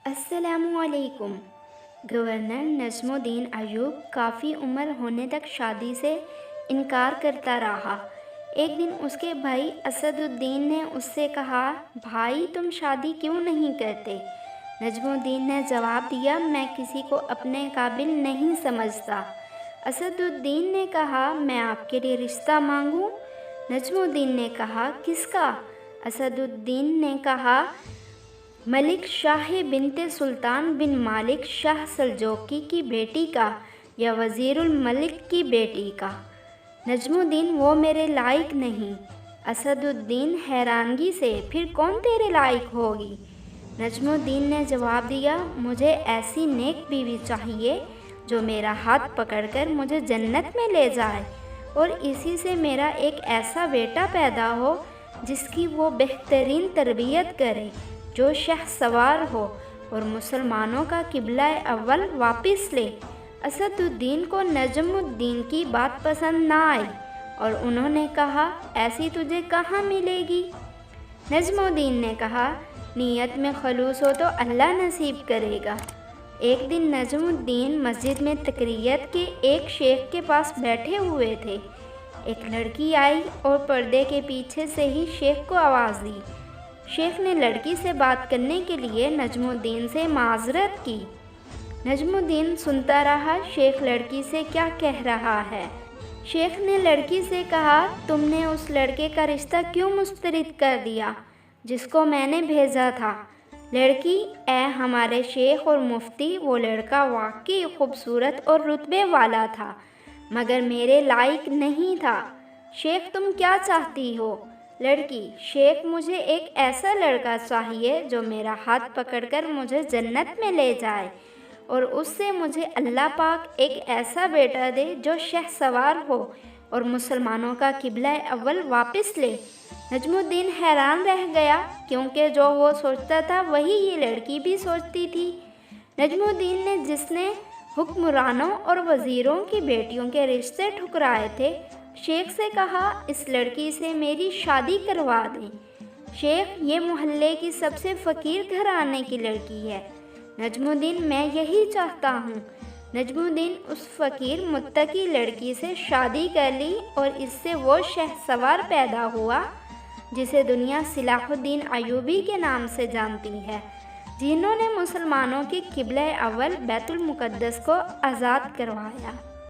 السلام علیکم۔ گورنر نجم الدین ایوب کافی عمر ہونے تک شادی سے انکار کرتا رہا۔ ایک دن اس کے بھائی اسد الدین نے اس سے کہا، بھائی تم شادی کیوں نہیں کرتے؟ نجم الدین نے جواب دیا، میں کسی کو اپنے قابل نہیں سمجھتا۔ اسد الدین نے کہا، میں آپ کے لیے رشتہ مانگوں؟ نجم الدین نے کہا، کس کا؟ اسد الدین نے کہا، ملک شاہ بنت سلطان بن مالک شاہ سلجوقی کی بیٹی کا یا وزیر الملک کی بیٹی کا۔ نجم الدین، وہ میرے لائق نہیں۔ اسد الدین حیرانگی سے، پھر کون تیرے لائق ہوگی؟ نجم الدین نے جواب دیا، مجھے ایسی نیک بیوی چاہیے جو میرا ہاتھ پکڑ کر مجھے جنت میں لے جائے، اور اسی سے میرا ایک ایسا بیٹا پیدا ہو جس کی وہ بہترین تربیت کرے، جو شہ سوار ہو اور مسلمانوں کا قبلہ اول واپس لے۔ اسد الدین کو نجم الدین کی بات پسند نہ آئی اور انہوں نے کہا، ایسی تجھے کہاں ملے گی؟ نجم الدین نے کہا، نیت میں خلوص ہو تو اللہ نصیب کرے گا۔ ایک دن نجم الدین مسجد میں تقریت کے ایک شیخ کے پاس بیٹھے ہوئے تھے۔ ایک لڑکی آئی اور پردے کے پیچھے سے ہی شیخ کو آواز دی۔ شیخ نے لڑکی سے بات کرنے کے لیے نجم الدین سے معذرت کی۔ نجم الدین سنتا رہا، شیخ لڑکی سے کیا کہہ رہا ہے۔ شیخ نے لڑکی سے کہا، تم نے اس لڑکے کا رشتہ کیوں مسترد کر دیا جس کو میں نے بھیجا تھا؟ لڑکی، اے ہمارے شیخ اور مفتی، وہ لڑکا واقعی خوبصورت اور رتبے والا تھا، مگر میرے لائق نہیں تھا۔ شیخ، تم کیا چاہتی ہو؟ لڑکی، شیخ، مجھے ایک ایسا لڑکا چاہیے جو میرا ہاتھ پکڑ کر مجھے جنت میں لے جائے، اور اس سے مجھے اللہ پاک ایک ایسا بیٹا دے جو شہ سوار ہو اور مسلمانوں کا قبلہ اول واپس لے۔ نجم الدین حیران رہ گیا، کیونکہ جو وہ سوچتا تھا وہی یہ لڑکی بھی سوچتی تھی۔ نجم الدین نے جس نے حکمرانوں اور وزیروں کی بیٹیوں کے رشتے ٹھکرائے تھے، شیخ سے کہا، اس لڑکی سے میری شادی کروا دیں۔ شیخ، یہ محلے کی سب سے فقیر گھرانے کی لڑکی ہے۔ نجم الدین، میں یہی چاہتا ہوں۔ نجم الدین اس فقیر متقی لڑکی سے شادی کر لی اور اس سے وہ شہ سوار پیدا ہوا جسے دنیا صلاح الدین ایوبی کے نام سے جانتی ہے، جنہوں نے مسلمانوں کے قبلہ اول بیت المقدس کو آزاد کروایا۔